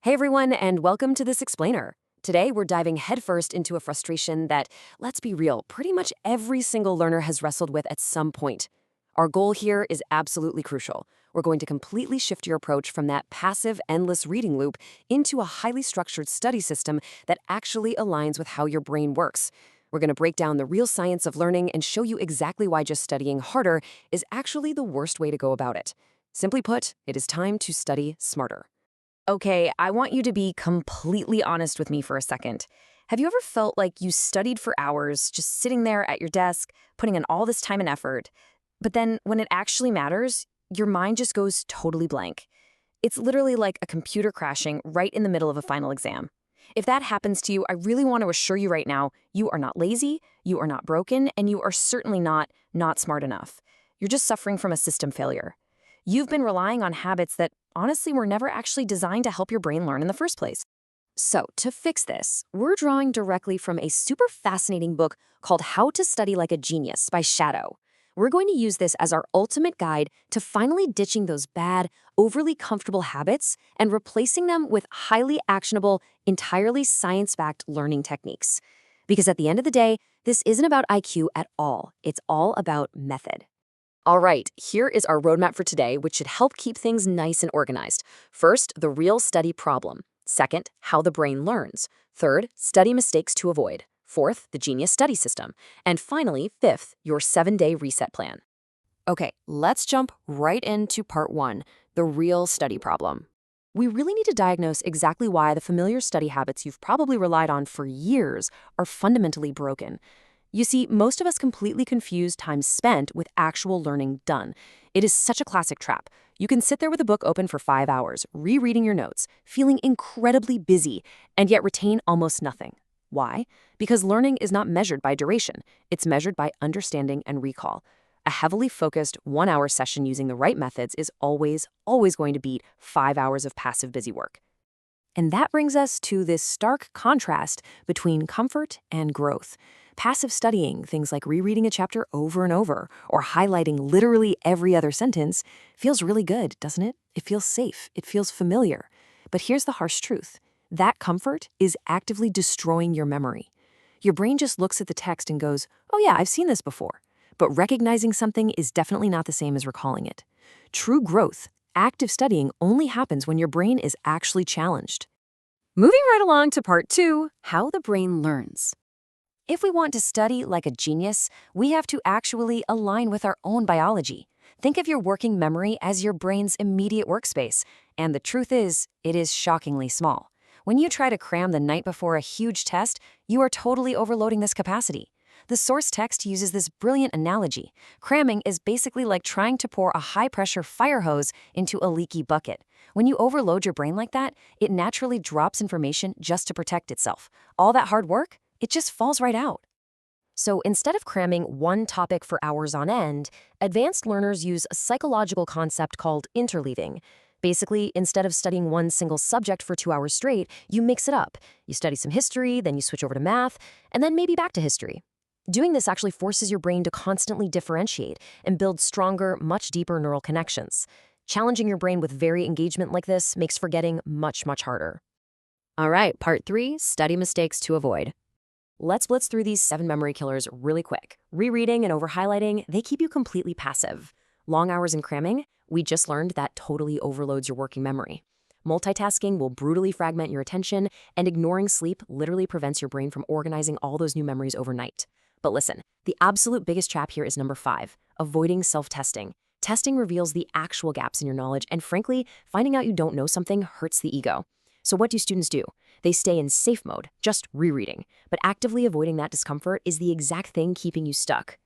Hey everyone, and welcome to This Explainer. Today, we're diving headfirst into a frustration that, let's be real, pretty much every single learner has wrestled with at some point. Our goal here is absolutely crucial. We're going to completely shift your approach from that passive, endless reading loop into a highly structured study system that actually aligns with how your brain works. We're going to break down the real science of learning and show you exactly why just studying harder is actually the worst way to go about it. Simply put, it is time to study smarter. Okay, I want you to be completely honest with me for a second. Have you ever felt like you studied for hours, just sitting there at your desk, putting in all this time and effort, but then when it actually matters, your mind just goes totally blank? It's literally like a computer crashing right in the middle of a final exam. If that happens to you, I really want to assure you right now, you are not lazy, you are not broken, and you are certainly not smart enough. You're just suffering from a system failure. You've been relying on habits that honestly were never actually designed to help your brain learn in the first place. So, to fix this, we're drawing directly from a super fascinating book called How to Study Like a Genius by Shadow. We're going to use this as our ultimate guide to finally ditching those bad, overly comfortable habits and replacing them with highly actionable, entirely science-backed learning techniques. Because at the end of the day, this isn't about IQ at all. It's all about method. All right, here is our roadmap for today, which should help keep things nice and organized. First, the real study problem. Second, how the brain learns. Third, study mistakes to avoid. Fourth, the Genius Study System. And finally, fifth, your 7-day reset plan. Okay, let's jump right into part one, the real study problem. We really need to diagnose exactly why the familiar study habits you've probably relied on for years are fundamentally broken. You see, most of us completely confuse time spent with actual learning done. It is such a classic trap. You can sit there with a book open for 5 hours, rereading your notes, feeling incredibly busy, and yet retain almost nothing. Why? Because learning is not measured by duration. It's measured by understanding and recall. A heavily focused 1-hour session using the right methods is always going to beat 5 hours of passive busy work. And that brings us to this stark contrast between comfort and growth. Passive studying, things like rereading a chapter over and over or highlighting literally every other sentence, feels really good, doesn't it? It feels safe. It feels familiar. But here's the harsh truth. That comfort is actively destroying your memory. Your brain just looks at the text and goes, oh yeah, I've seen this before. But recognizing something is definitely not the same as recalling it. True growth, active studying, only happens when your brain is actually challenged. Moving right along to part two, how the brain learns. If we want to study like a genius, we have to actually align with our own biology. Think of your working memory as your brain's immediate workspace, and the truth is, it is shockingly small. When you try to cram the night before a huge test, you are totally overloading this capacity. The source text uses this brilliant analogy. Cramming is basically like trying to pour a high-pressure fire hose into a leaky bucket. When you overload your brain like that, it naturally drops information just to protect itself. All that hard work? It just falls right out. So instead of cramming one topic for hours on end, advanced learners use a psychological concept called interleaving. Basically, instead of studying one single subject for 2 hours straight, you mix it up. You study some history, then you switch over to math, and then maybe back to history. Doing this actually forces your brain to constantly differentiate and build stronger, much deeper neural connections. Challenging your brain with varied engagement like this makes forgetting much harder. All right, part three, study mistakes to avoid. Let's blitz through these 7 memory killers really quick. Rereading and over-highlighting, they keep you completely passive. Long hours in cramming, we just learned that totally overloads your working memory. Multitasking will brutally fragment your attention, and ignoring sleep literally prevents your brain from organizing all those new memories overnight. But listen, the absolute biggest trap here is number 5, avoiding self-testing. Testing reveals the actual gaps in your knowledge, and frankly, finding out you don't know something hurts the ego. So what do students do? They stay in safe mode, just rereading. But actively avoiding that discomfort is the exact thing keeping you stuck.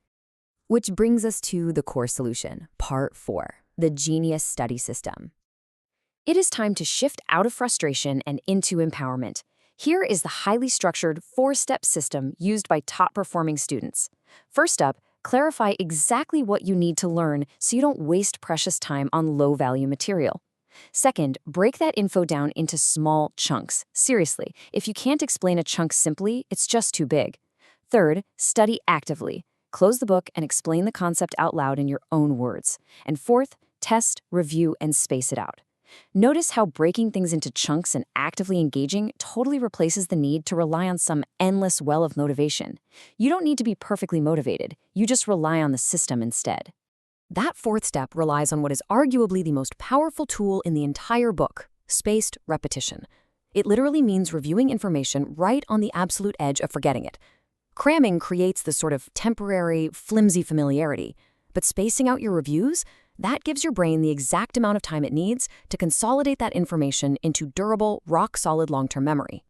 Which brings us to the core solution, part 4, the Genius Study System. It is time to shift out of frustration and into empowerment. Here is the highly structured 4-step system used by top-performing students. First up, clarify exactly what you need to learn so you don't waste precious time on low-value material. Second, break that info down into small chunks. Seriously, if you can't explain a chunk simply, it's just too big. Third, study actively. Close the book and explain the concept out loud in your own words. And fourth, test, review, and space it out. Notice how breaking things into chunks and actively engaging totally replaces the need to rely on some endless well of motivation. You don't need to be perfectly motivated, you just rely on the system instead. That fourth step relies on what is arguably the most powerful tool in the entire book: spaced repetition. It literally means reviewing information right on the absolute edge of forgetting it. Cramming creates this sort of temporary, flimsy familiarity, but spacing out your reviews, that gives your brain the exact amount of time it needs to consolidate that information into durable, rock-solid long-term memory.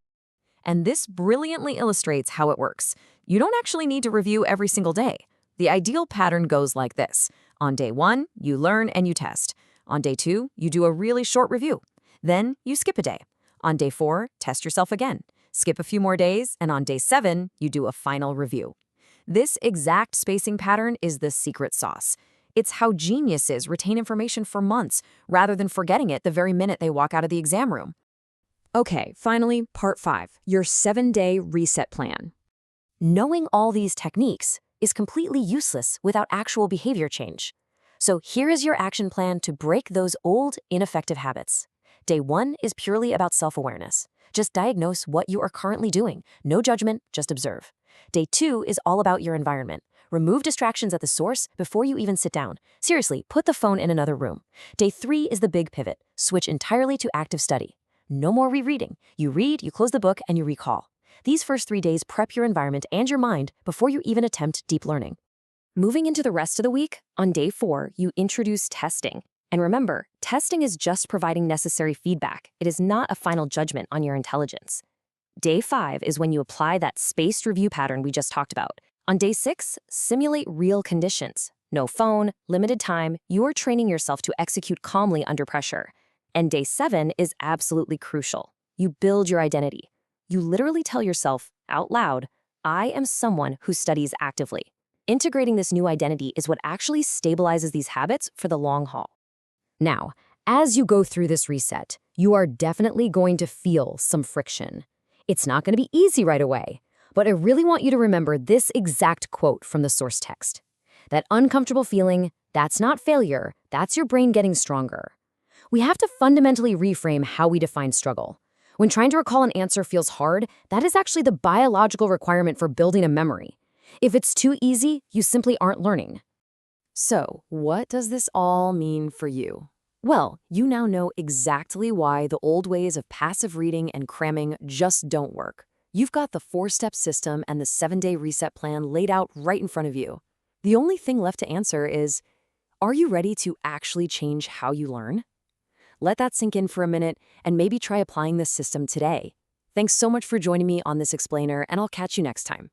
And this brilliantly illustrates how it works. You don't actually need to review every single day. The ideal pattern goes like this. On day 1, you learn and you test. On day 2, you do a really short review. Then you skip a day. On day 4, test yourself again. Skip a few more days, and on day 7, you do a final review. This exact spacing pattern is the secret sauce. It's how geniuses retain information for months, rather than forgetting it the very minute they walk out of the exam room. Okay, finally, part 5, your 7-day reset plan. Knowing all these techniques is completely useless without actual behavior change. So here is your action plan to break those old, ineffective habits. Day 1 is purely about self-awareness. Just diagnose what you are currently doing. No judgment, just observe. Day 2 is all about your environment. Remove distractions at the source before you even sit down. Seriously, put the phone in another room. Day 3 is the big pivot. Switch entirely to active study. No more rereading. You read, you close the book, and you recall. These first 3 days prep your environment and your mind before you even attempt deep learning. Moving into the rest of the week, on day 4, you introduce testing. And remember, testing is just providing necessary feedback. It is not a final judgment on your intelligence. Day 5 is when you apply that spaced review pattern we just talked about. On day 6, simulate real conditions. No phone, limited time, you are training yourself to execute calmly under pressure. And day 7 is absolutely crucial. You build your identity. You literally tell yourself, out loud, I am someone who studies actively. Integrating this new identity is what actually stabilizes these habits for the long haul. Now, as you go through this reset, you are definitely going to feel some friction. It's not going to be easy right away, but I really want you to remember this exact quote from the source text. That uncomfortable feeling, that's not failure, that's your brain getting stronger. We have to fundamentally reframe how we define struggle. When trying to recall an answer feels hard, that is actually the biological requirement for building a memory. If it's too easy, you simply aren't learning. So, what does this all mean for you? Well, you now know exactly why the old ways of passive reading and cramming just don't work. You've got the 4-step system and the 7-day reset plan laid out right in front of you. The only thing left to answer is, are you ready to actually change how you learn? Let that sink in for a minute and maybe try applying this system today. Thanks so much for joining me on this explainer, and I'll catch you next time.